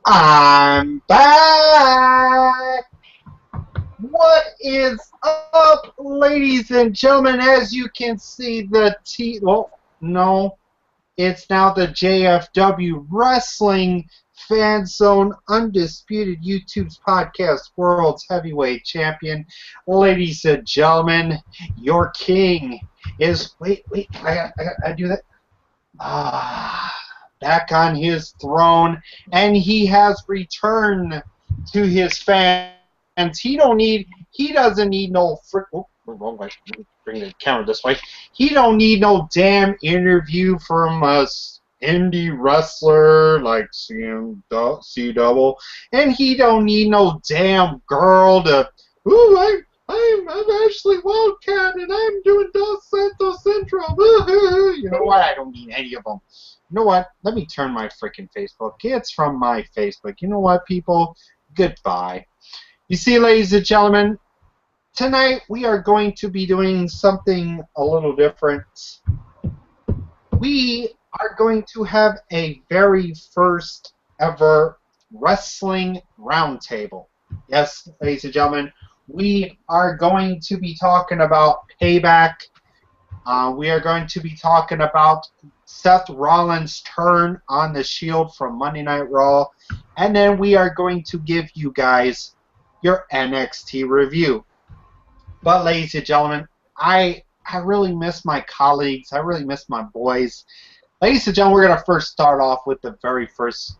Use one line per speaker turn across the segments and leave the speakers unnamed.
I'm back! What is up, ladies and gentlemen? As you can see, it's now the JFW Wrestling Fan Zone Undisputed YouTube's podcast world's heavyweight champion. Ladies and gentlemen, your king is, I do that. Back on his throne, and he has returned to his fans. He doesn't need no wrong way. Bring the camera this way. He don't need no damn interview from a indie wrestler like C-Double, and he don't need no damn girl to. Ooh, I'm Ashley Wildcat, and I'm doing Dos Santos Central. You know what? I don't need any of them. You know what? Let me turn my freaking Facebook. It's from my Facebook. You know what, people? Goodbye. You see, ladies and gentlemen, tonight we are going to be doing something a little different. We are going to have a very first ever wrestling roundtable. Yes, ladies and gentlemen, we are going to be talking about Payback. We are going to be talking about Seth Rollins' turn on the Shield from Monday Night Raw. And then we are going to give you guys your NXT review. But, ladies and gentlemen, I really miss my colleagues. I really miss my boys. Ladies and gentlemen, we're going to first start off with the very first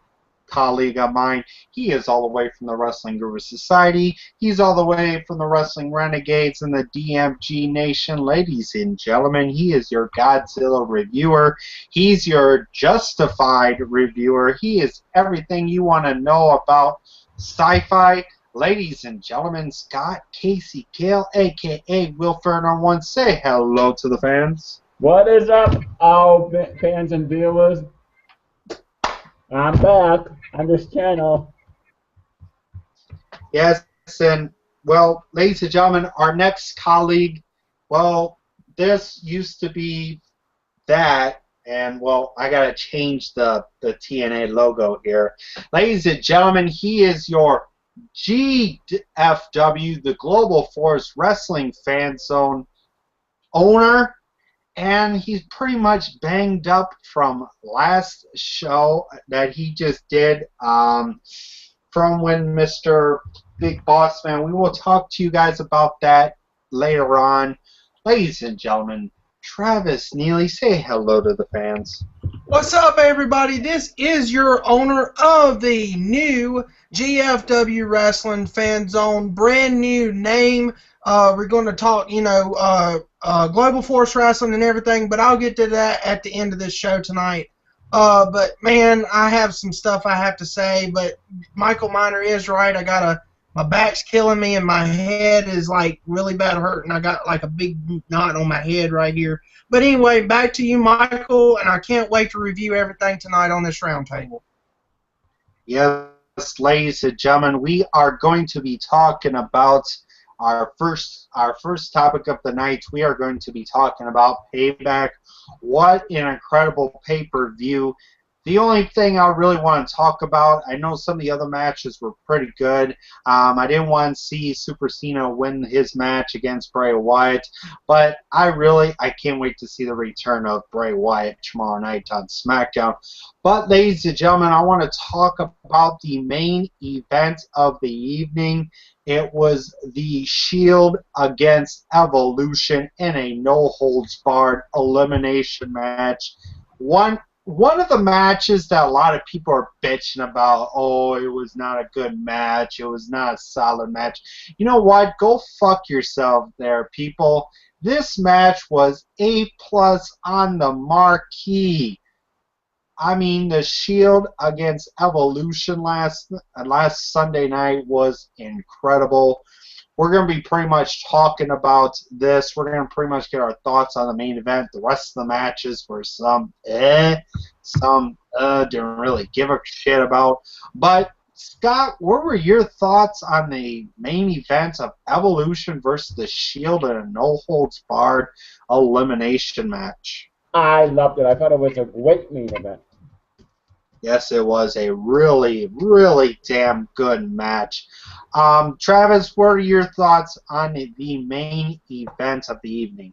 colleague of mine. He is all the way from the Wrestling Guru Society. He's all the way from the Wrestling Renegades and the DMG Nation. Ladies and gentlemen, he is your Godzilla reviewer. He's your Justified reviewer. He is everything you want to know about sci-fi. Ladies and gentlemen, Scott Casey Gale, a.k.a. Will Ferner1. Say hello to the fans.
What is up, all fans and viewers? I'm back on this channel.
Yes, and, well, ladies and gentlemen, our next colleague, well, this used to be that, and, well, I got to change the TNA logo here. Ladies and gentlemen, he is your GFW, the Global Force Wrestling Fan Zone owner. And he's pretty much banged up from last show that he just did from when Mr. Big Boss Man. We will talk to you guys about that later on. Ladies and gentlemen, Travis Neely, say hello to the fans.
What's up, everybody? This is your owner of the new GFW Wrestling Fan Zone, brand new name. We're going to talk, Global Force Wrestling and everything, but I'll get to that at the end of this show tonight. But, man, I have some stuff I have to say, but Michael Miner is right. My back's killing me, and my head is, like, really bad hurting. I got, like, a big knot on my head right here. But anyway, back to you, Michael, and I can't wait to review everything tonight on this roundtable.
Yes, ladies and gentlemen, we are going to be talking about our first topic of the night. We are going to be talking about Payback. What an incredible pay-per-view. The only thing I really want to talk about, I know some of the other matches were pretty good. I didn't want to see Super Cena win his match against Bray Wyatt, but I can't wait to see the return of Bray Wyatt tomorrow night on SmackDown. But ladies and gentlemen, I want to talk about the main event of the evening. It was the Shield against Evolution in a no-holds-barred elimination match. One of the matches that a lot of people are bitching about, oh, it was not a good match, it was not a solid match. You know what? Go fuck yourself there, people. This match was A+ on the marquee. I mean, the Shield against Evolution last Sunday night was incredible. We're going to be pretty much talking about this. We're going to pretty much get our thoughts on the main event. The rest of the matches were some didn't really give a shit about. But, Scott, what were your thoughts on the main event of Evolution versus the Shield in a no-holds-barred elimination match?
I loved it. I thought it was a great main event.
Yes, it was a really, really damn good match. Travis, what are your thoughts on the main event of the evening?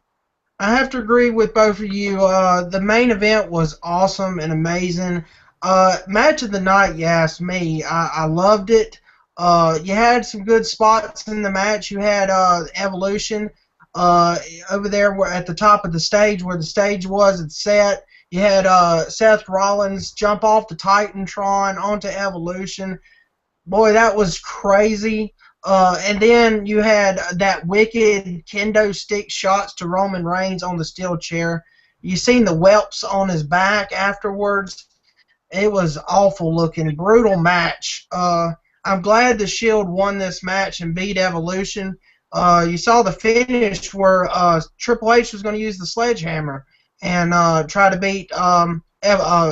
I have to agree with both of you. The main event was awesome and amazing. Match of the night, you asked me. I loved it. You had some good spots in the match. You had Evolution over there at the top of the stage where the stage was. It's set. You had Seth Rollins jump off the Titantron onto Evolution. Boy, that was crazy. And then you had that wicked kendo stick shots to Roman Reigns on the steel chair. You seen the whelps on his back afterwards. It was awful looking, brutal match. I'm glad the Shield won this match and beat Evolution. You saw the finish where Triple H was going to use the sledgehammer and try to beat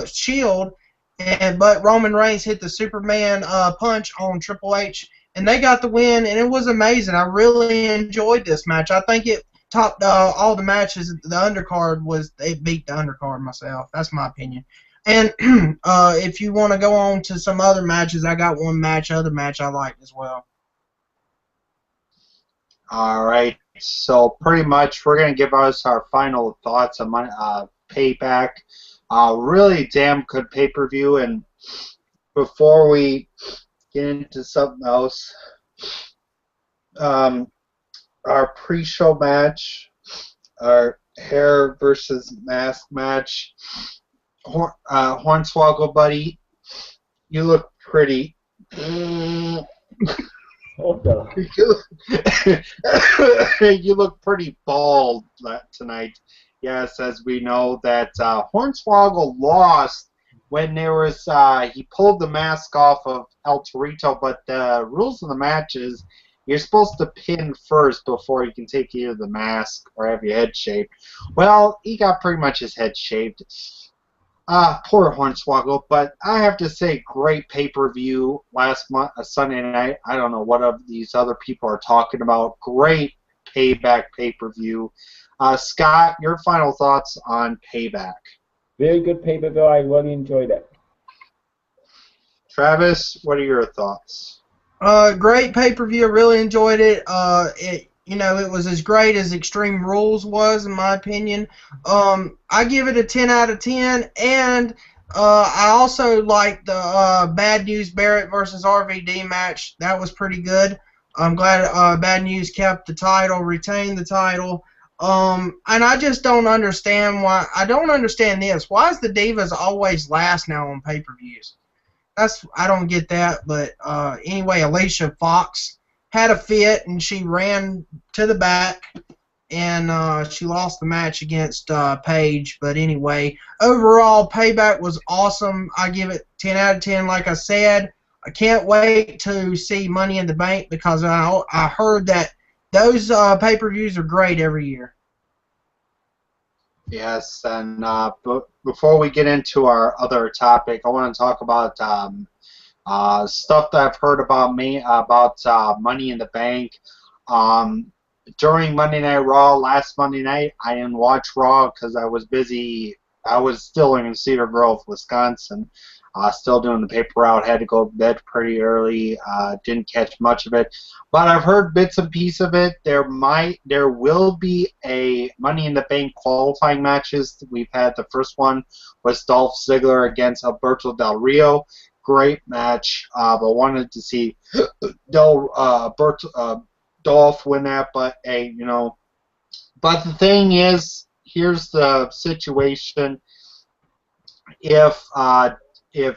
Shield, but Roman Reigns hit the Superman punch on Triple H, and they got the win, and it was amazing. I really enjoyed this match. I think it topped all the matches. The undercard they beat the undercard myself. That's my opinion. And if you want to go on to some other matches, I got one other match I liked as well.
All right, so pretty much we're going to give us our final thoughts on Payback. Really damn good pay-per-view, and before we get into something else, our pre-show match, our hair versus mask match, Hornswoggle buddy, you look pretty. You look pretty bald tonight. Yes, as we know that Hornswoggle lost when there was he pulled the mask off of El Torito, but the rules of the match is you're supposed to pin first before you can take either the mask or have your head shaved. Well, he got pretty much his head shaved. Poor Hornswoggle, but I have to say, great pay-per-view last Sunday night. I don't know what of these other people are talking about. Great Payback pay-per-view. Scott, your final thoughts on Payback?
Very good pay-per-view. I really enjoyed it.
Travis, what are your thoughts?
Great pay-per-view. I really enjoyed it. It was as great as Extreme Rules was, in my opinion. I give it a 10 out of 10, and I also like the Bad News Barrett versus RVD match. That was pretty good. I'm glad Bad News kept the title, retained the title. And I just don't understand why. I don't understand this. Why is the Divas always last now on pay-per-views? I don't get that. But anyway, Alicia Fox had a fit, and she ran to the back, and she lost the match against Paige. But anyway, overall, Payback was awesome. I give it 10 out of 10, like I said. I can't wait to see Money in the Bank because I heard that those pay-per-views are great every year.
Yes, and before we get into our other topic, I want to talk about Stuff that I've heard about Money in the Bank. Um, During Monday Night Raw last Monday night, I didn't watch Raw because I was busy. I was still in Cedar Grove, Wisconsin, still doing the paper route. Had to go to bed pretty early. Didn't catch much of it, but I've heard bits and pieces of it. There will be a Money in the Bank qualifying matches. We've had the first one was Dolph Ziggler against Alberto Del Rio. Great match, but wanted to see Dolph win that. But hey, but the thing is, here's the situation: if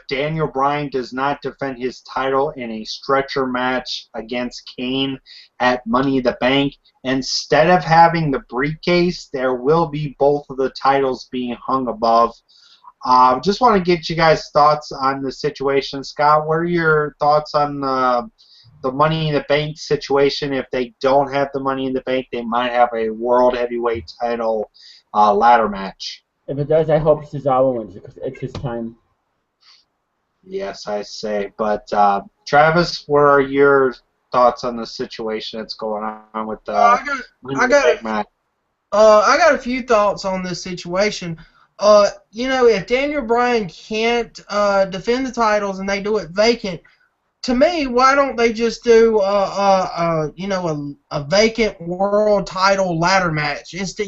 Daniel Bryan does not defend his title in a stretcher match against Kane at Money in the Bank, instead of having the briefcase, there will be both of the titles being hung above. Just want to get you guys' thoughts on the situation. Scott, what are your thoughts on the Money in the Bank situation? If they don't have the Money in the Bank, they might have a World Heavyweight title ladder match.
If it does, I hope Cesaro wins because it's his time.
Yes, I say. But Travis, what are your thoughts on the situation that's going on with the Money in the Bank match?
I got a few thoughts on this situation. If Daniel Bryan can't defend the titles and they do it vacant, to me, why don't they just do a vacant world title ladder match? Instead,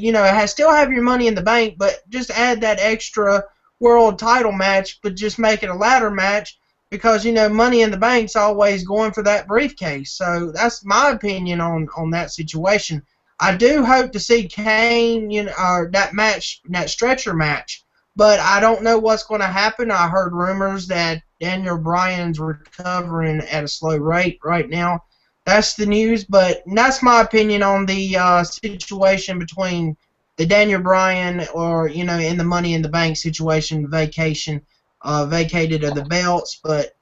still have your Money in the Bank, but just add that extra world title match, but just make it a ladder match because Money in the Bank's always going for that briefcase. So that's my opinion on that situation. I do hope to see Kane, that stretcher match, but I don't know what's going to happen. I heard rumors that Daniel Bryan's recovering at a slow rate right now. That's the news, but that's my opinion on the situation between the Daniel Bryan or, in the Money in the Bank situation, vacated of the belts. But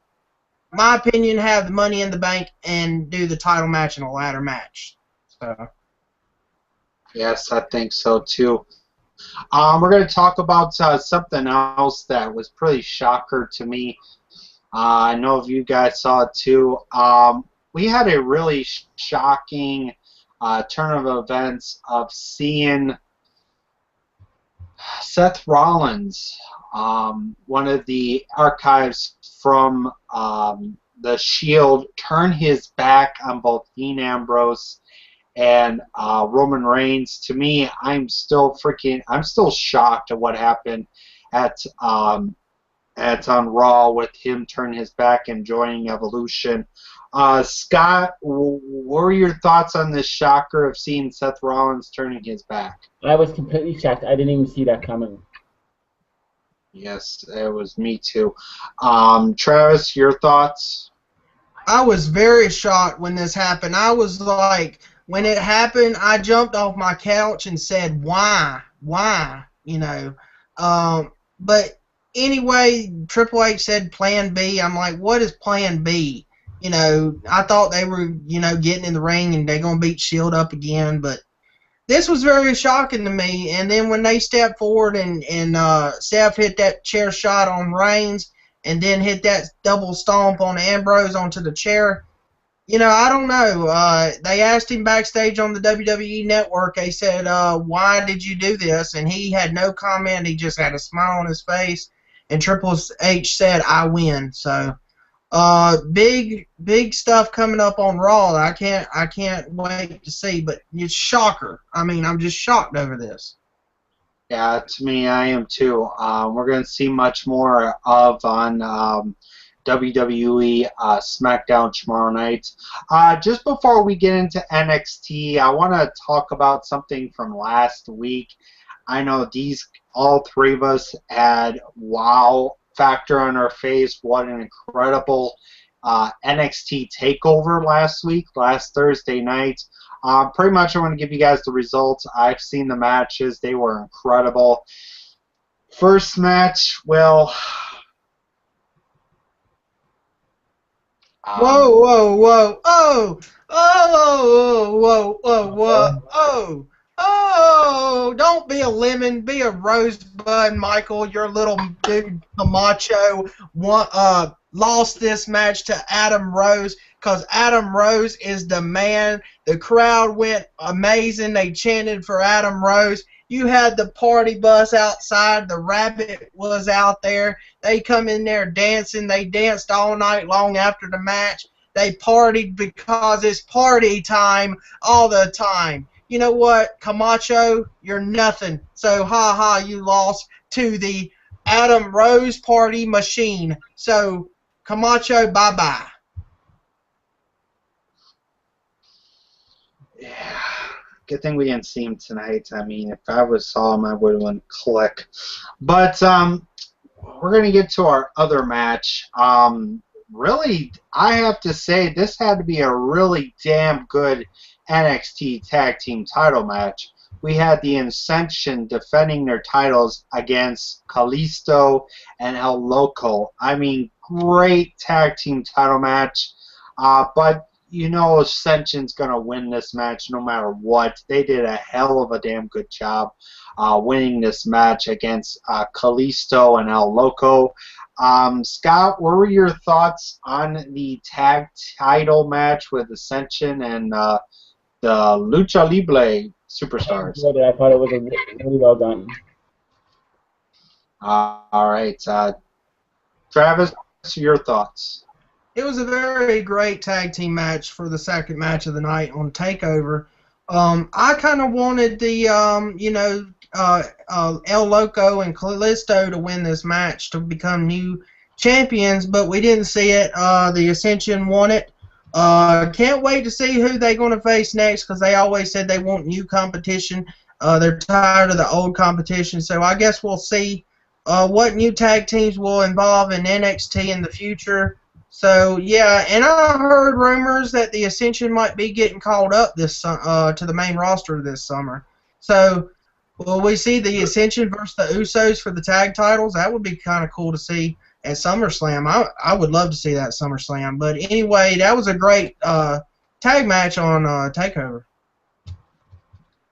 my opinion, have the Money in the Bank and do the title match in a ladder match. So.
Yes, I think so too. We're going to talk about something else that was pretty shocker to me. I know if you guys saw it too. We had a really shocking turn of events of seeing Seth Rollins, one of the archives from the Shield, turn his back on both Dean Ambrose and Roman Reigns. To me, I'm still shocked at what happened at on Raw with him turning his back and joining Evolution. Scott, what were your thoughts on this shocker of seeing Seth Rollins turning his back?
I was completely shocked. I didn't even see that coming.
Yes, it was me too. Travis, your thoughts?
I was very shocked when this happened. I was like, when it happened, I jumped off my couch and said, "Why? Why?" But anyway, Triple H said Plan B. I'm like, what is Plan B? I thought they were, getting in the ring and they're gonna beat Shield up again, but this was very shocking to me. And then when they stepped forward and Seth hit that chair shot on Reigns and then hit that double stomp on Ambrose onto the chair. I don't know. They asked him backstage on the WWE Network. They said, why did you do this? And he had no comment. He just had a smile on his face. And Triple H said, I win. So, big stuff coming up on Raw. I can't wait to see. But it's shocker. I mean, I'm just shocked over this.
Yeah, to me, I am too. We're going to see much more of on WWE SmackDown tomorrow night. Just before we get into NXT, I want to talk about something from last week. I know all three of us had wow factor on our face. What an incredible NXT takeover last Thursday night. Pretty much I want to give you guys the results. I've seen the matches. They were incredible. First match, well...
Whoa! Oh! Oh! Oh! Whoa! Whoa! Whoa! Whoa! Oh! Oh, don't be a lemon, be a rosebud, Michael. Your little dude Camacho lost this match to Adam Rose because Adam Rose is the man. The crowd went amazing. They chanted for Adam Rose. You had the party bus outside. The rabbit was out there. They come in there dancing. They danced all night long after the match. They partied because it's party time all the time. You know what, Camacho, you're nothing. So, ha ha, you lost to the Adam Rose party machine. So, Camacho, bye-bye.
Yeah. Good thing we didn't see him tonight. I mean, if I would saw him, I would have went click. But we're going to get to our other match. Really, I have to say, this had to be a really damn good NXT Tag Team title match. We had the Ascension defending their titles against Kalisto and El Loco. I mean, great tag team title match. But you know Ascension's going to win this match no matter what. They did a hell of a damn good job winning this match against Kalisto and El Loco. Scott, what were your thoughts on the tag title match with Ascension and the Lucha Libre Superstars?
I thought it was really well done.
All right. Travis, your thoughts?
It was a very great tag team match for the second match of the night on TakeOver. I kind of wanted the, El Loco and Kalisto to win this match to become new champions, but we didn't see it. The Ascension won it. Can't wait to see who they're going to face next because they always said they want new competition. They're tired of the old competition, so I guess we'll see what new tag teams will involve in NXT in the future. So, yeah, and I heard rumors that the Ascension might be getting called up this to the main roster this summer. So, will we see the Ascension versus the Usos for the tag titles? That would be kind of cool to see at SummerSlam. I would love to see that at SummerSlam. But anyway, that was a great tag match on TakeOver.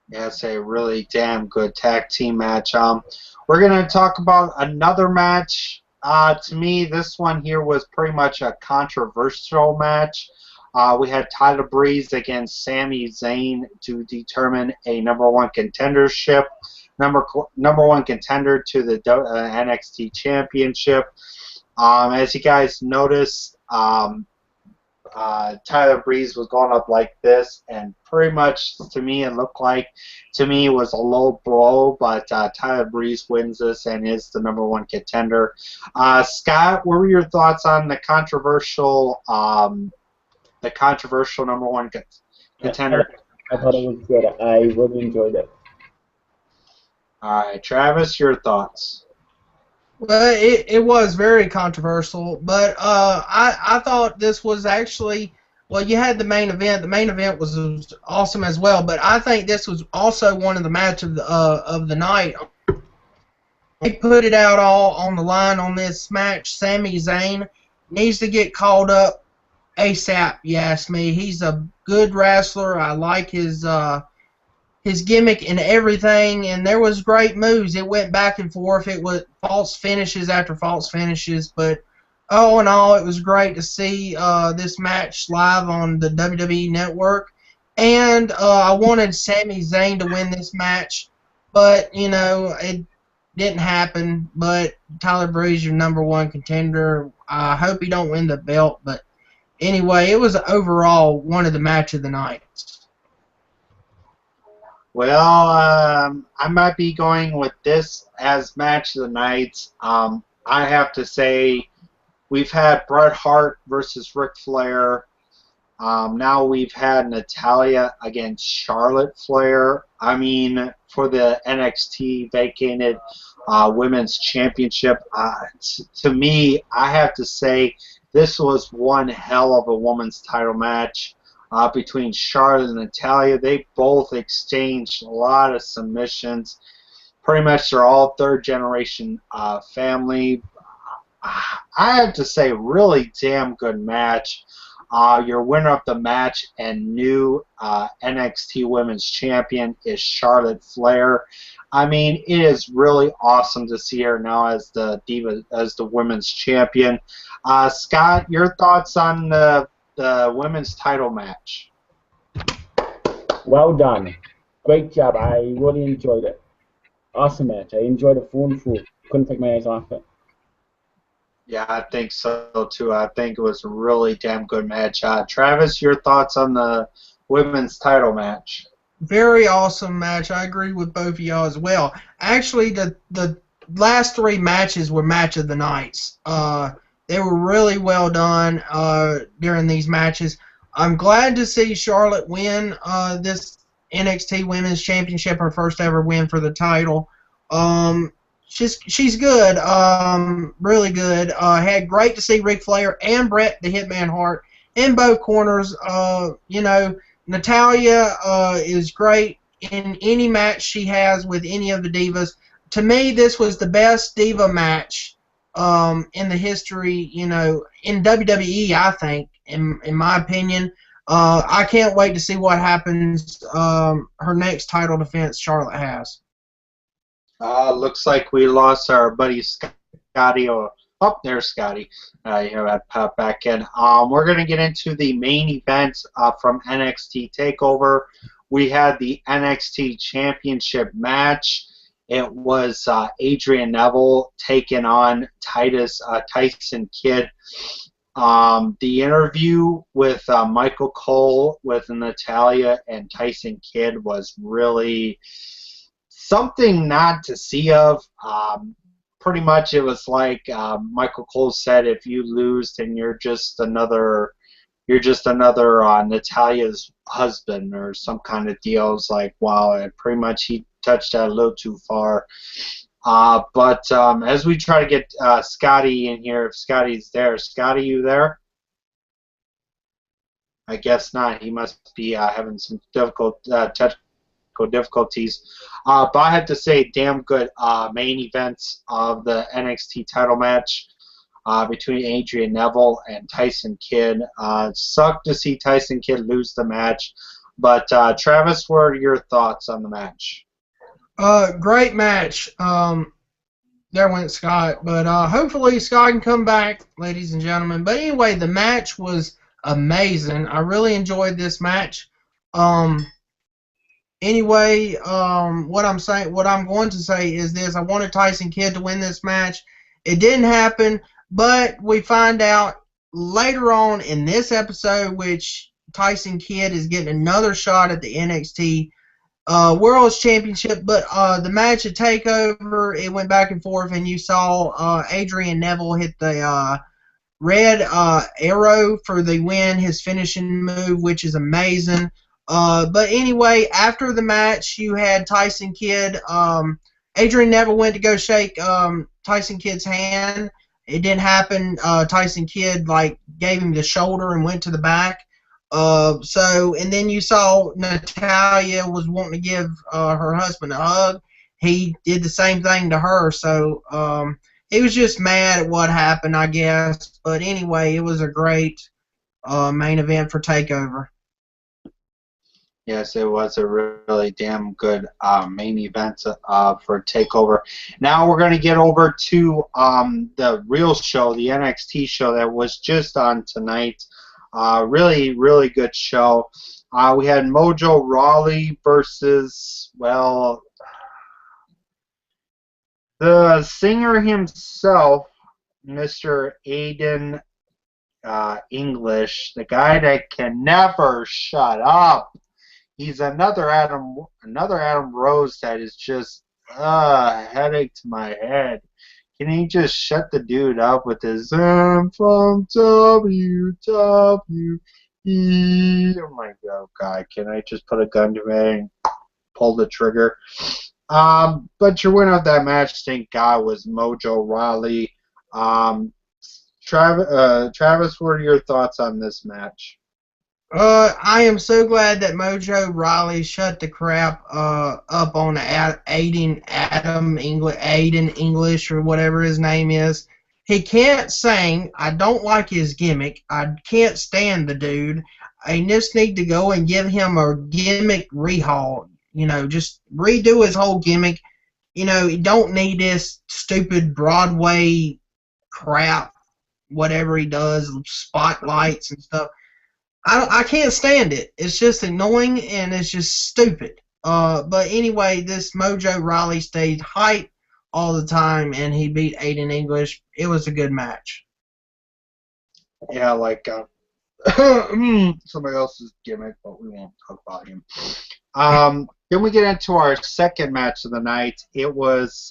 Yeah, it's a really damn good tag team match. We're going to talk about another match. To me, this one here was pretty much a controversial match. We had Tyler Breeze against Sami Zayn to determine a number one contendership, number one contender to the NXT Championship. As you guys noticed, Tyler Breeze was going up like this, and pretty much to me it looked like it was a low blow, but Tyler Breeze wins this and is the number one contender. Scott, what were your thoughts on the controversial number one contender?
I thought it was good. I really enjoyed it.
All right, Travis, your thoughts?
Well, it was very controversial, but I thought this was actually, well, you had the main event. The main event was awesome as well, but I think this was also one of the match of the night. They put it out all on the line on this match. Sami Zayn needs to get called up ASAP, you ask me. He's a good wrestler. I like his gimmick and everything, and there was great moves. It went back and forth. It was false finishes after false finishes, but all in all, it was great to see this match live on the WWE Network. And I wanted Sami Zayn to win this match, but it didn't happen. But Tyler Breeze, your number one contender. I hope he don't win the belt, but anyway, it was overall one of the match of the night.
Well, I might be going with this as match of the night. I have to say, we've had Bret Hart versus Ric Flair. Now we've had Natalya against Charlotte Flair. I mean, for the NXT vacated Women's Championship. To me, I have to say, this was one hell of a women's title match. Between Charlotte and Natalya. They both exchanged a lot of submissions. Pretty much they're all third-generation family. I have to say, really damn good match. Your winner of the match and new NXT Women's Champion is Charlotte Flair. I mean, it is really awesome to see her now as the Women's Champion. Scott, your thoughts on the women's title match?
Well done. Great job. I really enjoyed it. Awesome match. I enjoyed it full and full. Couldn't take my eyes off it.
Yeah, I think so too. I think it was a really damn good match. Travis, your thoughts on the women's title match?
Very awesome match. I agree with both of y'all as well. Actually, the last 3 matches were match of the nights. They were really well done during these matches. I'm glad to see Charlotte win this NXT Women's Championship, her first ever win for the title. She's good, really good. Had great to see Ric Flair and Bret the Hitman Hart in both corners. You know, Natalya is great in any match she has with any of the divas. To me, this was the best diva match in the history, you know, in WWE, I think, in my opinion. I can't wait to see what happens her next title defense Charlotte has.
Looks like we lost our buddy Scotty. Oh, there's Scotty. I pop back in. We're going to get into the main event from NXT TakeOver. We had the NXT Championship match. It was Adrian Neville taking on Tyson Kidd. The interview with Michael Cole with Natalya and Tyson Kidd was really something not to see of. Pretty much it was like Michael Cole said, if you lose, then you're just another Natalia's husband or some kind of deal. It was like, wow, and pretty much he touched that a little too far. But as we try to get Scotty in here, if Scotty's there. Scotty, you there? I guess not. He must be having some technical difficulties. But I have to say, damn good main events of the NXT title match between Adrian Neville and Tyson Kidd. Sucked to see Tyson Kidd lose the match. But Travis, what are your thoughts on the match?
Great match. There went Scott, but hopefully Scott can come back, ladies and gentlemen. But anyway, the match was amazing. I really enjoyed this match. Anyway, what I'm going to say is this: I wanted Tyson Kidd to win this match. It didn't happen, but we find out later on in this episode, which Tyson Kidd is getting another shot at the NXT World's Championship. But the match at TakeOver, it went back and forth, and you saw Adrian Neville hit the red arrow for the win, his finishing move, which is amazing. But anyway, after the match, you had Tyson Kidd. Adrian Neville went to go shake Tyson Kidd's hand. It didn't happen. Tyson Kidd gave him the shoulder and went to the back. And then you saw Natalya was wanting to give her husband a hug. He did the same thing to her. So he was just mad at what happened, I guess. But anyway, it was a great main event for TakeOver.
Yes, it was a really damn good main event for TakeOver. Now we're going to get over to the real show, the NXT show that was just on tonight. Really, really good show. We had Mojo Rawley versus, well, the singer himself, Mr. Aiden English, the guy that can never shut up. He's another Adam Rose that is just headache to my head. Can he just shut the dude up with his I'm from WWE? I'm like, oh God, can I just put a gun to my head and pull the trigger? But your winner of that match, thank God, was Mojo Rawley. Travis, what are your thoughts on this match?
I am so glad that Mojo Rawley shut the crap up on Aiden English or whatever his name is. He can't sing. I don't like his gimmick. I can't stand the dude. I just need to go and give him a gimmick rehaul. Just redo his whole gimmick. You don't need this stupid Broadway crap, whatever he does, spotlights and stuff. I can't stand it. It's just annoying and it's just stupid. But anyway, this Mojo Rawley stayed hype all the time and he beat Aiden English. It was a good match.
Yeah, like somebody else's gimmick, but we won't talk about him. Then we get into our second match of the night. It was,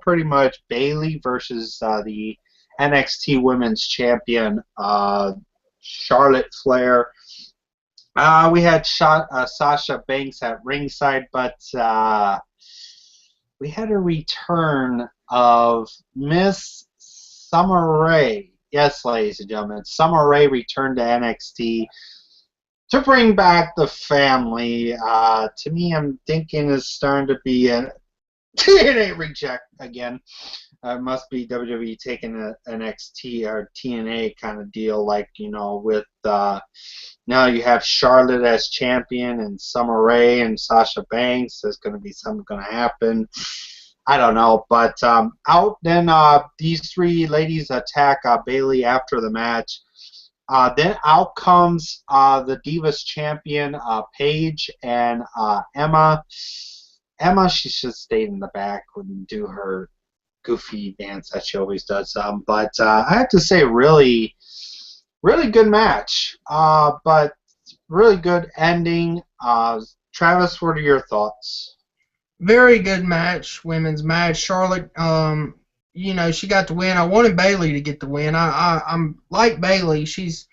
pretty much Bayley versus the NXT Women's Champion, Charlotte Flair. We had Sasha Banks at ringside, but we had a return of Miss Summer Rae. Yes, ladies and gentlemen, Summer Rae returned to NXT to bring back the family. To me, I'm thinking it's starting to be a TNA reject again. It must be WWE taking an NXT or TNA kind of deal, like, with now you have Charlotte as champion and Summer Rae and Sasha Banks. There's going to be something going to happen. I don't know, but these three ladies attack Bayley after the match. Then out comes the Divas champion, Paige, and Emma. Emma, she should stay in the back and do her goofy dance that she always does. But I have to say, really, really good match. But really good ending. Travis, what are your thoughts?
Very good match, women's match. Charlotte, she got the win. I wanted Bayley to get the win. I'm like Bayley. She's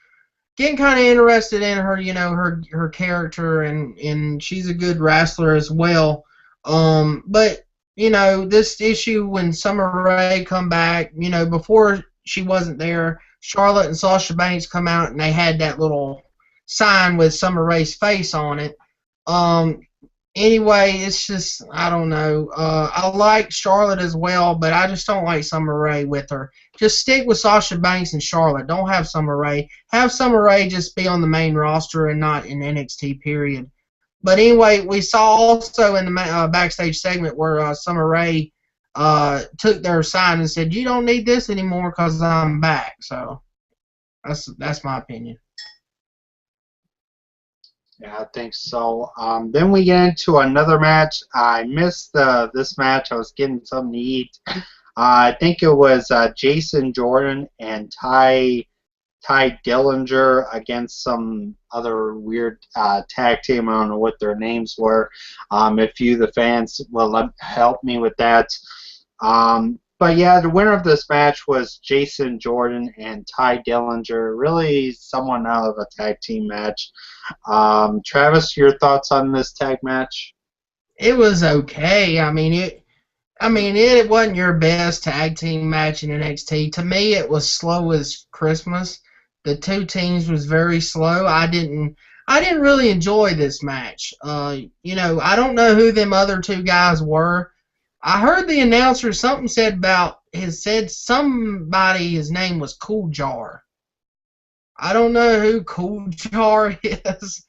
getting kind of interested in her, her character, and she's a good wrestler as well. But this issue when Summer Rae come back, before she wasn't there, Charlotte and Sasha Banks come out and they had that little sign with Summer Rae's face on it. Anyway, it's just, I don't know. I like Charlotte as well, but I just don't like Summer Rae with her. Just stick with Sasha Banks and Charlotte. Don't have Summer Rae. Have Summer Rae just be on the main roster and not in NXT, period. But anyway, we saw also in the backstage segment where Summer Rae took their sign and said, "You don't need this anymore because I'm back." So that's my opinion.
Yeah, I think so. Then we get into another match. I missed this match. I was getting something to eat. I think it was Jason Jordan and Ty Dillinger against some other weird tag team. I don't know what their names were. If you, the fans, will help me with that. But yeah, the winner of this match was Jason Jordan and Ty Dillinger. Really someone out of a tag team match. Travis, your thoughts on this tag match?
It was okay. It wasn't your best tag team match in NXT. To me, it was slow as Christmas. The two teams was very slow. I didn't really enjoy this match. I don't know who them other two guys were. I heard the announcer said somebody, his name was Cool Jar. I don't know who Cool Jar is,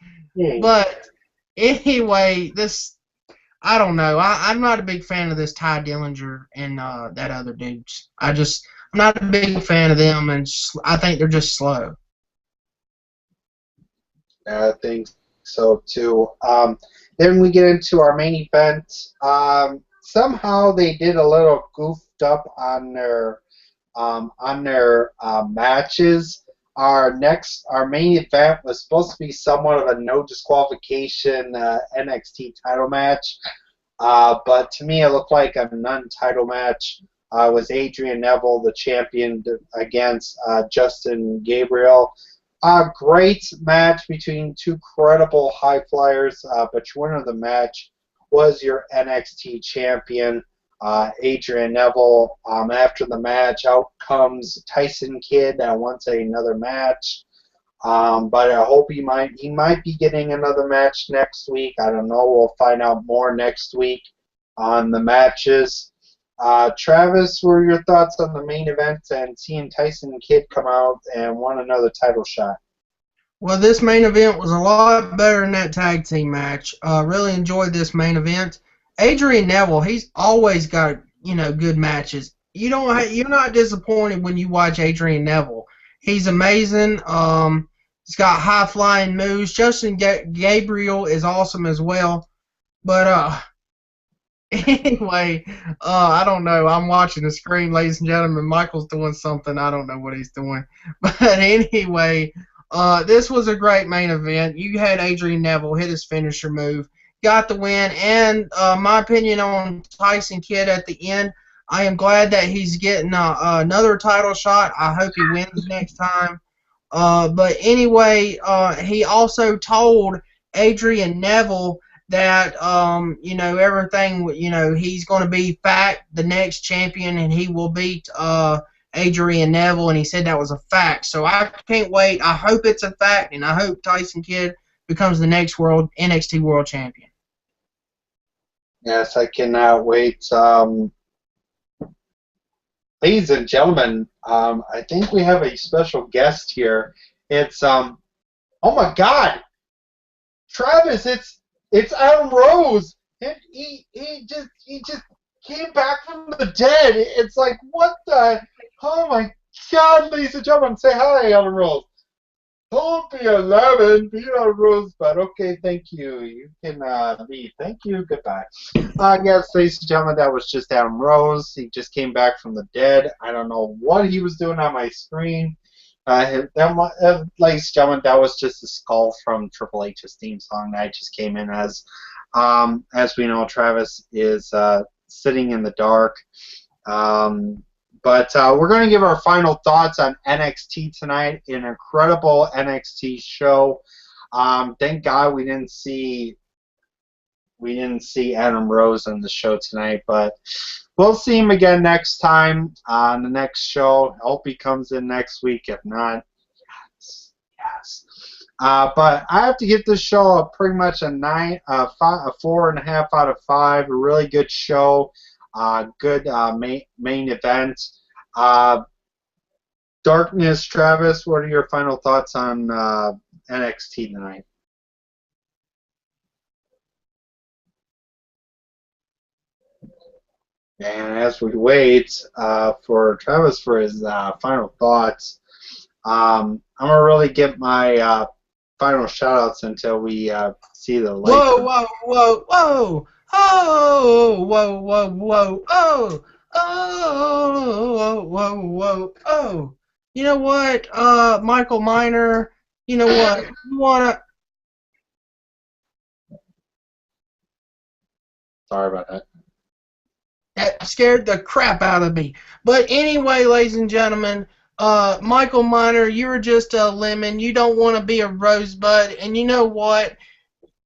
but anyway, I don't know. I'm not a big fan of this Ty Dillinger and that other dude. I'm not a big fan of them, and I think they're just slow.
I think so too. Then we get into our main event. Somehow they did a little goofed up on their matches. Our main event was supposed to be somewhat of a no disqualification NXT title match, but to me it looked like a non-title match. It was Adrian Neville, the champion, against Justin Gabriel. Great match between two credible high flyers, but your winner of the match was your NXT champion, Adrian Neville. After the match, out comes Tyson Kidd that wants another match. But I hope he might be getting another match next week. I don't know. We'll find out more next week on the matches. Travis, what were your thoughts on the main event and seeing Tyson Kidd come out and won another title shot?
Well, this main event was a lot better than that tag team match. Really enjoyed this main event. Adrian Neville, he's always got good matches. You're not disappointed when you watch Adrian Neville. He's amazing. He's got high flying moves. Justin Gabriel is awesome as well. But anyway, I don't know. I'm watching the screen, ladies and gentlemen. Michael's doing something. I don't know what he's doing. But anyway, this was a great main event. You had Adrian Neville hit his finisher move, got the win, and my opinion on Tyson Kidd at the end, I am glad that he's getting another title shot. I hope he wins next time. But anyway, he also told Adrian Neville that everything, he's going to be the next champion, and he will beat Adrian Neville, and he said that was a fact. So I can't wait. I hope it's a fact, and I hope Tyson Kidd becomes the next NXT World Champion.
Yes, I cannot wait. Ladies and gentlemen, I think we have a special guest here. It's oh my God, Travis! It's Adam Rose. He just came back from the dead. It's like, what the? Oh my God, ladies and gentlemen, say hi, Adam Rose. Don't be 11, be Adam Rose, but okay, thank you. You can leave. Thank you, goodbye. Yes, ladies and gentlemen, that was just Adam Rose. He just came back from the dead. I don't know what he was doing on my screen. Ladies and gentlemen, that was just a skull from Triple H's theme song that I just came in as. As we know, Travis is sitting in the dark. But we're going to give our final thoughts on NXT tonight. An incredible NXT show. Thank God we didn't see Adam Rose on the show tonight, but we'll see him again next time on the next show. I hope he comes in next week. If not, yes. But I have to give this show pretty much a 4.5 out of 5. A really good show. Good main event. Darkness, Travis, what are your final thoughts on NXT tonight? And as we wait for Travis for his final thoughts, I'm going to really get my final shout-outs until we see the light.
Whoa, whoa, whoa, whoa! Oh, whoa, whoa, whoa, oh! Oh, whoa, whoa, oh! You know what, Michael Miner? You know what? You wanna?
Sorry about that.
That scared the crap out of me. But anyway, ladies and gentlemen, Michael Miner, you're just a lemon. You don't want to be a rosebud. And you know what?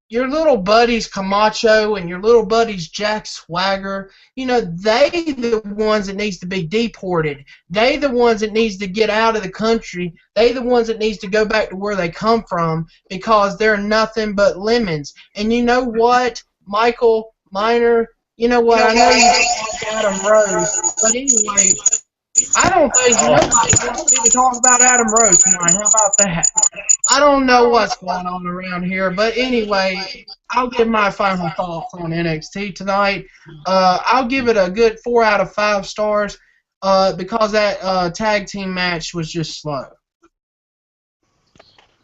Your little buddies Camacho and your little buddies Jack Swagger, they the ones that needs to be deported. They the ones that needs to get out of the country. They the ones that needs to go back to where they come from because they're nothing but lemons. And you know what, Michael Miner? You know what? I know you don't like Adam Rose, but anyway, I don't think nobody wants me to talk about Adam Rose tonight. How about that? I don't know what's going on around here, but anyway, I'll give my final thoughts on NXT tonight. I'll give it a good 4 out of 5 stars because that tag team match was just slow.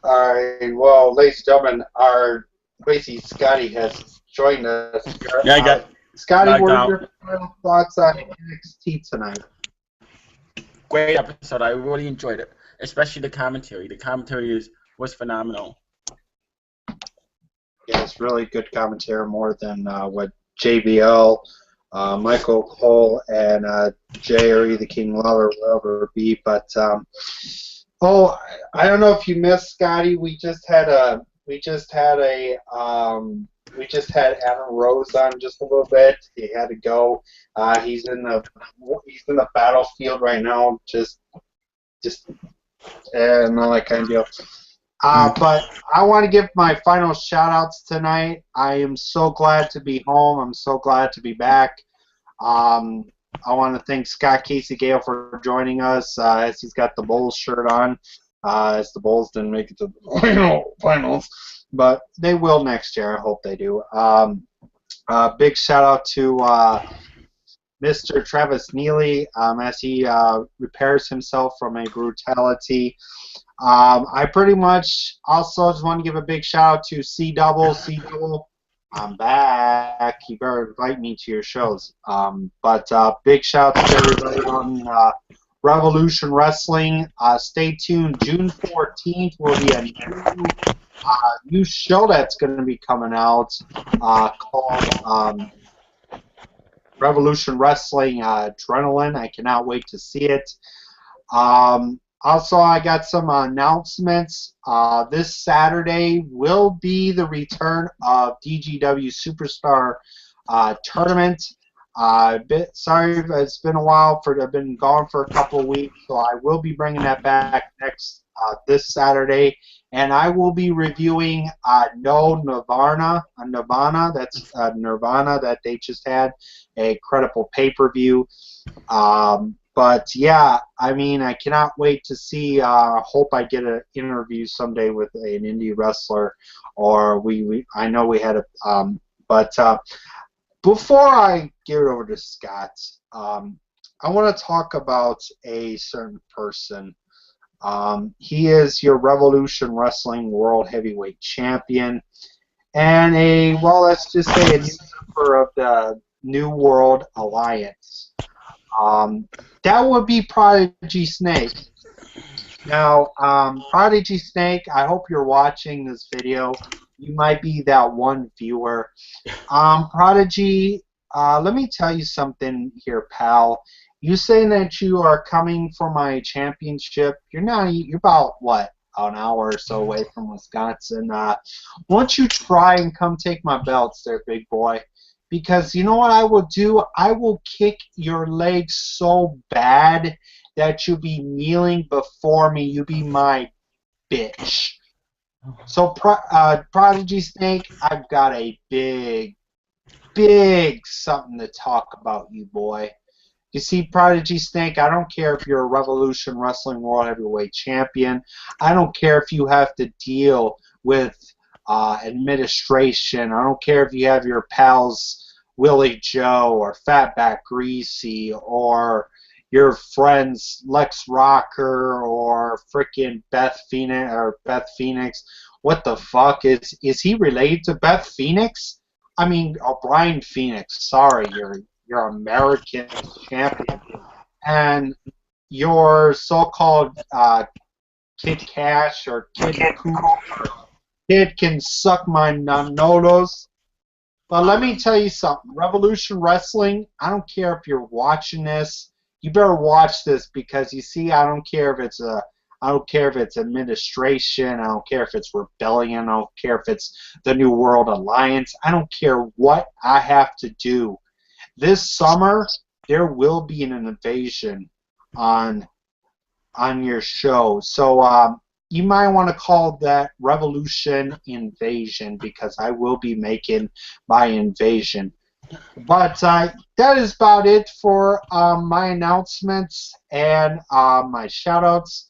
All right. Well, ladies and gentlemen, our Lacey Scotty has joined us.
Yeah, I got
Scotty, what are your final thoughts on NXT tonight?
Great episode. I really enjoyed it, especially the commentary. The commentary was phenomenal.
Yeah, it's really good commentary, more than what JBL, Michael Cole, and Jerry the King Lawler will ever be. But I don't know if you missed, Scotty. We just had Adam Rose on just a little bit. He had to go. He's in the battlefield right now, just and all that kind of deal. But I want to give my final shout-outs tonight. I am so glad to be home. I'm so glad to be back. I want to thank Scott Casey Gale for joining us as he's got the Bulls shirt on. As the Bulls didn't make it to the finals, but they will next year. I hope they do. Big shout out to Mr. Travis Neely as he repairs himself from a brutality. I pretty much also just want to give a big shout out to C Double. C Double, I'm back. You better invite me to your shows. But big shout out to everybody on Revolution Wrestling. Stay tuned. June 14th will be a new show that's going to be coming out called Revolution Wrestling Adrenaline. I cannot wait to see it. Also, I got some announcements. This Saturday will be the return of DGW Superstar Tournament. Sorry, it's been a while. I've been gone for a couple of weeks, so I will be bringing that back this Saturday, and I will be reviewing No Nirvana, that's Nirvana that they just had a credible pay-per-view. But yeah, I mean, I cannot wait to see. Hope I get an interview someday with an indie wrestler, or I know we had a. But before I give it over to Scott, I want to talk about a certain person. He is your Revolution Wrestling World Heavyweight Champion, and let's just say a new member of the New World Alliance. That would be Prodigy Snake. Now, Prodigy Snake, I hope you're watching this video. You might be that one viewer. Prodigy, let me tell you something here, pal. You saying that you are coming for my championship? You're about, what, an hour or so away from Wisconsin. Why don't you try and come take my belts there, big boy? Because you know what I will do? I will kick your legs so bad that you'll be kneeling before me. You be my bitch. So, Prodigy Snake, I've got a big something to talk about, you boy. You see, Prodigy Snake, I don't care if you're a Revolution Wrestling World Heavyweight Champion. I don't care if you have to deal with administration. I don't care if you have your pals Willie Joe or Fatback Greasy or your friends Lex Rocker or frickin' Beth Phoenix. What the fuck is he related to Beth Phoenix? I mean, Brian Phoenix. Sorry, you're American champion, and your so-called Kid Cash or Kid Cool or Kid can suck my nodos. But let me tell you something. Revolution Wrestling, I don't care if you're watching this. You better watch this because you see, I don't care if it's administration. I don't care if it's rebellion. I don't care if it's the New World Alliance. I don't care what I have to do. This summer, there will be an invasion on your show. So you might want to call that Revolution Invasion because I will be making my invasion. But that is about it for my announcements and my shout-outs.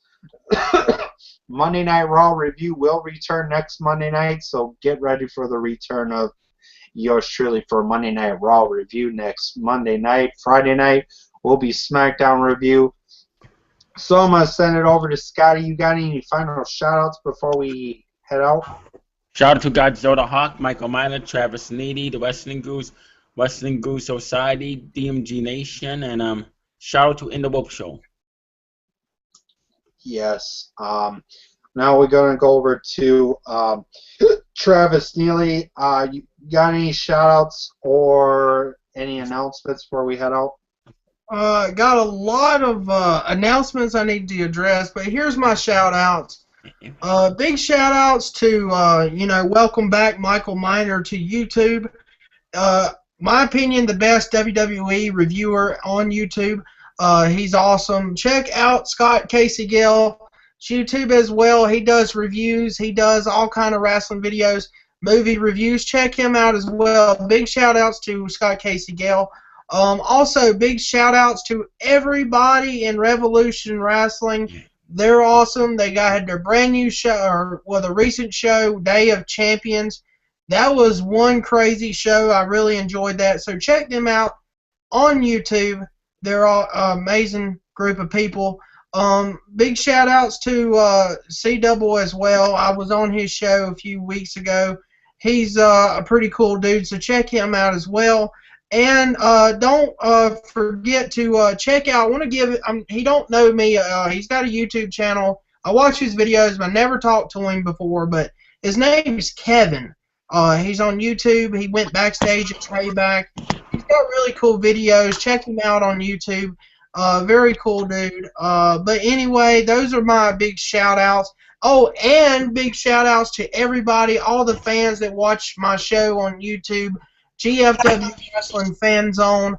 Monday Night Raw review will return next Monday night, so get ready for the return of yours truly for Monday Night Raw review next Monday night. Friday night will be SmackDown review. So I'm going to send it over to Scotty. You got any final shout-outs before we head out?
Shout out to Godzilla Hawk, Michael Miner, Travis Needy, the Wrestling Goose Society, DMG Nation, and shout out to In the Woke Show.
Yes. Now we're going to go over to Travis Neely. You got any shout-outs or any announcements before we head out?
Got a lot of announcements I need to address, but here's my shout-outs. Big shout-outs to, welcome back Michael Miner to YouTube. My opinion, the best WWE reviewer on YouTube. He's awesome. Check out Scott Casey Gill's YouTube as well. He does reviews. He does all kind of wrestling videos, movie reviews. Check him out as well. Big shout-outs to Scott Casey Gill. Also, big shout outs to everybody in Revolution Wrestling. They're awesome. They had their brand new show, or well, the recent show, Day of Champions. That was one crazy show. I really enjoyed that. So check them out on YouTube. They're all amazing group of people. Big shout outs to C Double as well. I was on his show a few weeks ago. He's a pretty cool dude, so check him out as well. And don't forget to check out. I want to give it. He don't know me. He's got a YouTube channel. I watch his videos, but I never talked to him before. But his name is Kevin. He's on YouTube. He went backstage at Payback. He's got really cool videos. Check him out on YouTube. Very cool dude. But anyway, those are my big shout outs. Oh, and big shout outs to everybody, all the fans that watch my show on YouTube, GFW Wrestling Fan Zone.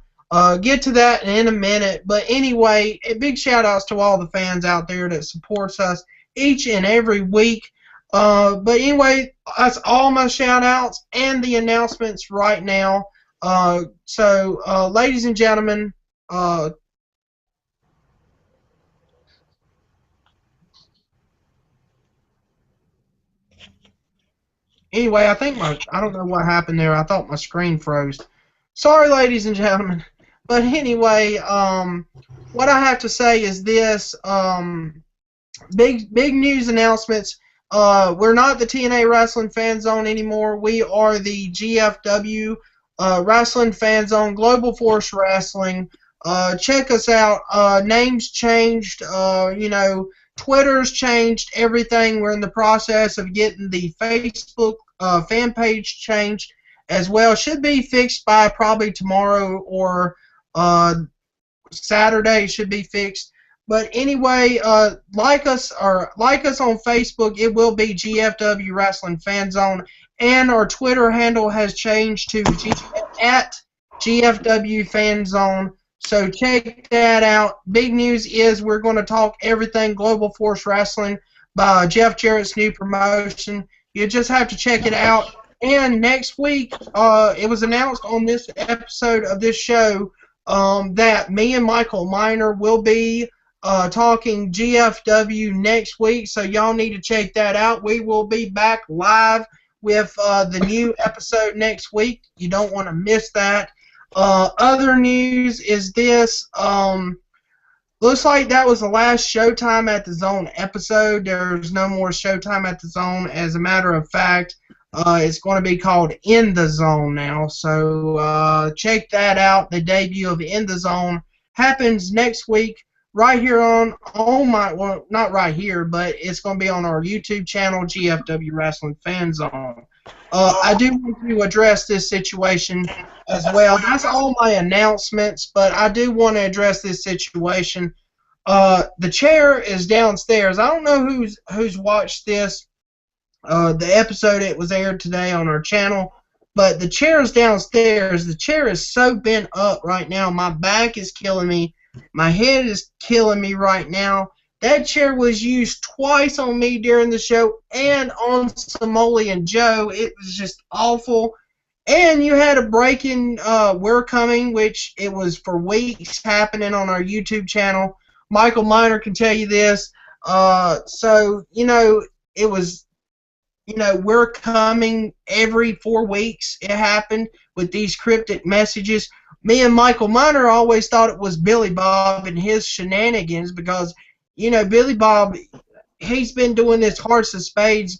Get to that in a minute. But anyway, big shout outs to all the fans out there that supports us each and every week. But anyway, that's all my shout outs and the announcements right now. So, ladies and gentlemen, anyway, I don't know what happened there. I thought my screen froze. Sorry, ladies and gentlemen. But anyway, what I have to say is this, big news announcements. We're not the TNA Wrestling Fan Zone anymore. We are the GFW Wrestling Fan Zone, Global Force Wrestling. Check us out. Names changed. Twitter's changed everything. We're in the process of getting the Facebook fan page changed as well. Should be fixed by probably tomorrow or Saturday. Should be fixed. But anyway, like us on Facebook. It will be GFW Wrestling Fan Zone, and our Twitter handle has changed to at GFW Fan Zone. So check that out. Big news is we're going to talk everything Global Force Wrestling by Jeff Jarrett's new promotion. You just have to check it out. And next week, it was announced on this episode of this show that me and Michael Miner will be talking GFW next week. So y'all need to check that out. We will be back live with the new episode next week. You don't want to miss that. Other news is this. Looks like that was the last Showtime at the Zone episode. There's no more Showtime at the Zone. As a matter of fact, it's going to be called In the Zone now. So check that out. The debut of In the Zone happens next week right here on my, well, not right here, but it's going to be on our YouTube channel, GFW Wrestling Fan Zone. I do want to address this situation as well. That's all my announcements, but I do want to address this situation. The chair is downstairs. I don't know who's watched this, the episode it was aired today on our channel, but the chair is downstairs. The chair is so bent up right now. My back is killing me. My head is killing me right now. That chair was used twice on me during the show and on Somoli and Joe. It was just awful. And you had a break-in We're Coming, which it was for weeks happening on our YouTube channel. Michael Miner can tell you this. So, it was, We're Coming every 4 weeks. It happened with these cryptic messages. Me and Michael Miner always thought it was Billy Bob and his shenanigans because, Billy Bob, he's been doing this Hearts of Spades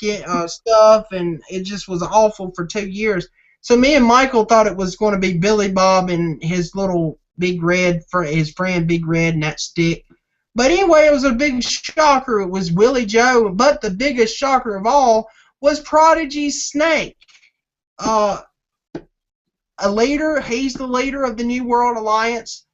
stuff, and it just was awful for 2 years. So me and Michael thought it was going to be Billy Bob and his little Big Red, his friend Big Red and that stick. But anyway, it was a big shocker. It was Willie Joe, but the biggest shocker of all was Prodigy's Snake. A leader, he's the leader of the New World Alliance.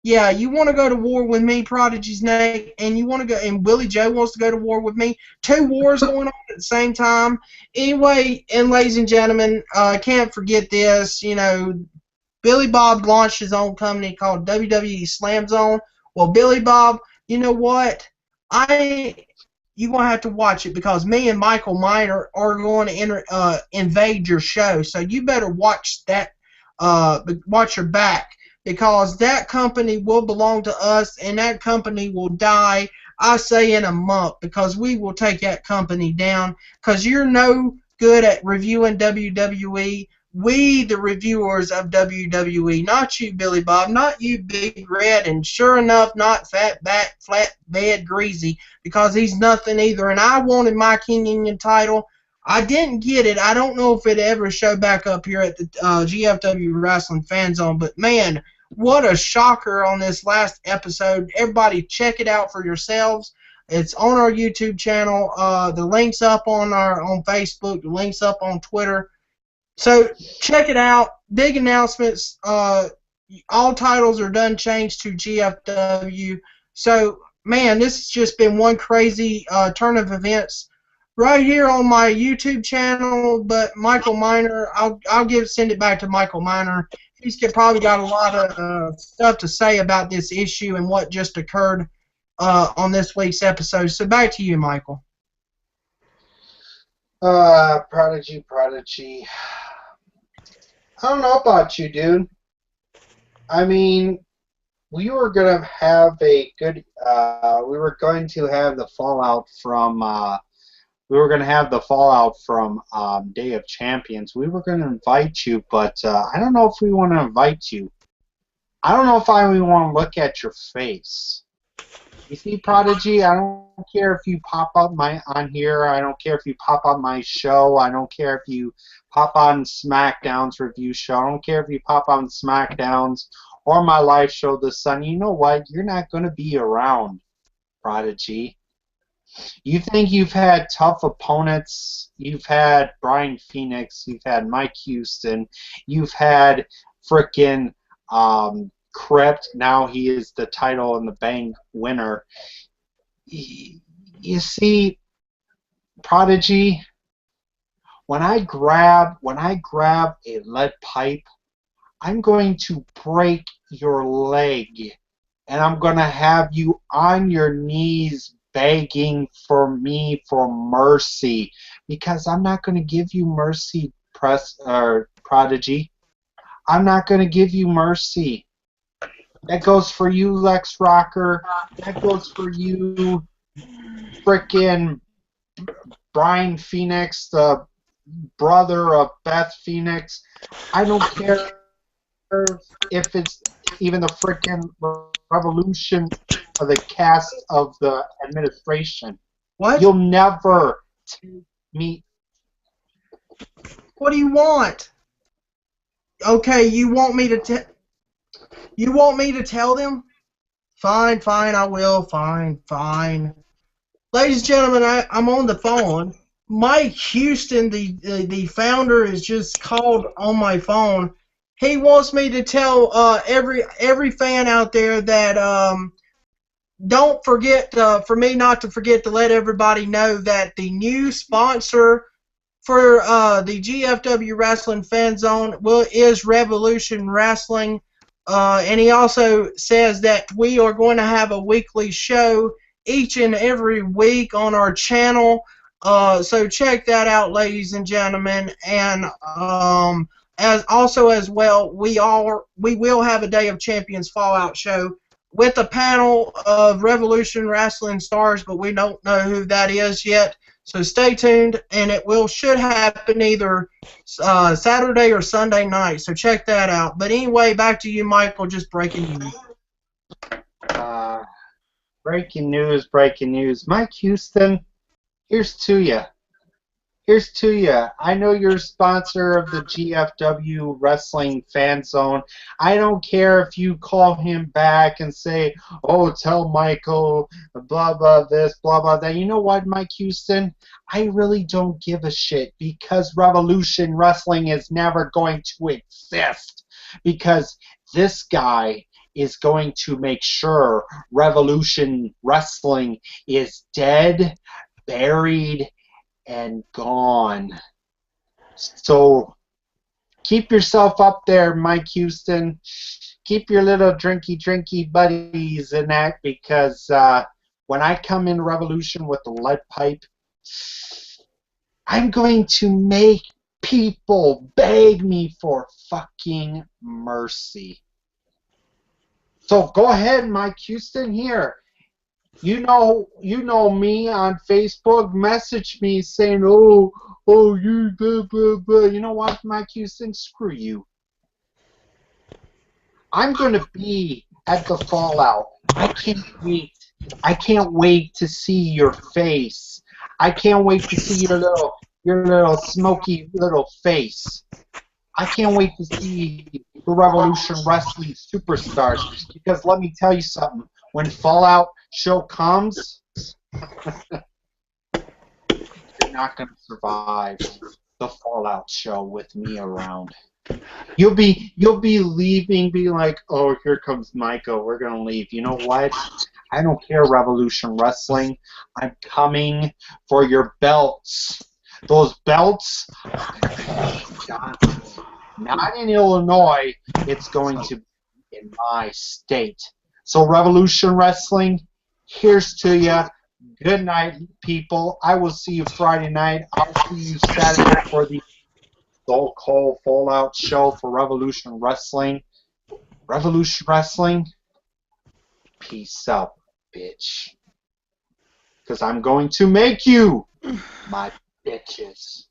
Yeah, you want to go to war with me, Prodigy Snake, and you want to go, and Willie Joe wants to go to war with me. 2 wars going on at the same time. Anyway, and ladies and gentlemen, can't forget this. Billy Bob launched his own company called WWE Slam Zone. Well, Billy Bob, you know what? You're going to have to watch it because me and Michael Miner are going to invade your show. So you better watch that. Watch your back because that company will belong to us, and that company will die, I say, in a month, because we will take that company down, because you're no good at reviewing WWE. We, the reviewers of WWE, not you, Billy Bob, not you, Big Red, and sure enough, not Fat Back, Flat Bed Greasy, because he's nothing either. And I wanted my King Indian title. I didn't get it. I don't know if it ever showed back up here at the GFW Wrestling Fan Zone, but man, what a shocker on this last episode. Everybody check it out for yourselves. It's on our YouTube channel. The link's up on Facebook. The link's up on Twitter. So check it out. Big announcements. All titles are done changed to GFW. So, man, this has just been one crazy turn of events right here on my YouTube channel. But Michael Miner, I'll send it back to Michael Miner. He's probably got a lot of stuff to say about this issue and what just occurred on this week's episode. So back to you, Michael.
Prodigy. I don't know about you, dude. I mean, we were going to have a good, we were going to have the fallout from, Day of Champions. We were going to invite you, but I don't know if we want to invite you. I don't know if I even want to look at your face. You see, Prodigy, I don't care if you pop up on here. I don't care if you pop on my show. I don't care if you pop on SmackDown's review show. I don't care if you pop on SmackDown's or my live show, The Sun. You know what? You're not going to be around, Prodigy. You think you've had tough opponents. You've had Brian Phoenix. You've had Mike Houston. You've had frickin' Crypt. Now he is the title and the Bang winner. You see, Prodigy, when I grab a lead pipe, I'm going to break your leg, and I'm going to have you on your knees begging for me for mercy, because I'm not going to give you mercy, Prodigy. I'm not going to give you mercy. That goes for you, Lex Rocker. That goes for you, frickin' Brian Phoenix, the brother of Beth Phoenix. I don't care if it's even the frickin' Revolution of the cast of the administration.
What?
You'll never take me.
What do you want? Okay, you want me to tell them? Fine, I will. Fine. Ladies and gentlemen, I'm on the phone. Mike Houston, the founder, is just called on my phone. He wants me to tell every fan out there that don't forget for me not to forget to let everybody know that the new sponsor for the GFW Wrestling Fan Zone is Revolution Wrestling. And he also says that we are going to have a weekly show each and every week on our channel. So check that out, ladies and gentlemen. And as well, we will have a Day of Champions Fallout show with a panel of Revolution Wrestling stars, but we don't know who that is yet. So stay tuned, and it should happen either Saturday or Sunday night. So check that out. But anyway, back to you, Michael. Just breaking news.
Breaking news. Mike Houston, here's to you. I know you're a sponsor of the GFW Wrestling Fan Zone. I don't care if you call him back and say, oh, tell Michael, blah, blah, this, blah, blah, that. You know what, Mike Houston? I really don't give a shit, because Revolution Wrestling is never going to exist, because this guy is going to make sure Revolution Wrestling is dead, buried, and gone. So keep yourself up there, Mike Houston. Keep your little drinky buddies in that, because when I come in Revolution with the lead pipe, I'm going to make people beg me for fucking mercy. So go ahead, Mike Houston. Here, you know me on Facebook. Message me saying, oh, you blah blah blah. You know what, Mike Houston? Screw you. I'm gonna be at the Fallout. I can't wait. I can't wait to see your face. I can't wait to see your little smoky little face. I can't wait to see the Revolution Wrestling superstars because let me tell you something. When Fallout show comes, you're not going to survive the Fallout show with me around. You'll be leaving, be like, oh, here comes Michael. We're gonna leave. You know what? I don't care, Revolution Wrestling. I'm coming for your belts. Those belts are gonna be in Wisconsin. Not in Illinois. It's going to be in my state. So Revolution Wrestling, here's to you. Good night, people. I will see you Friday night. I'll see you Saturday for the Soul Cold Fallout show for Revolution Wrestling. Revolution Wrestling, peace out, bitch. Because I'm going to make you my bitches.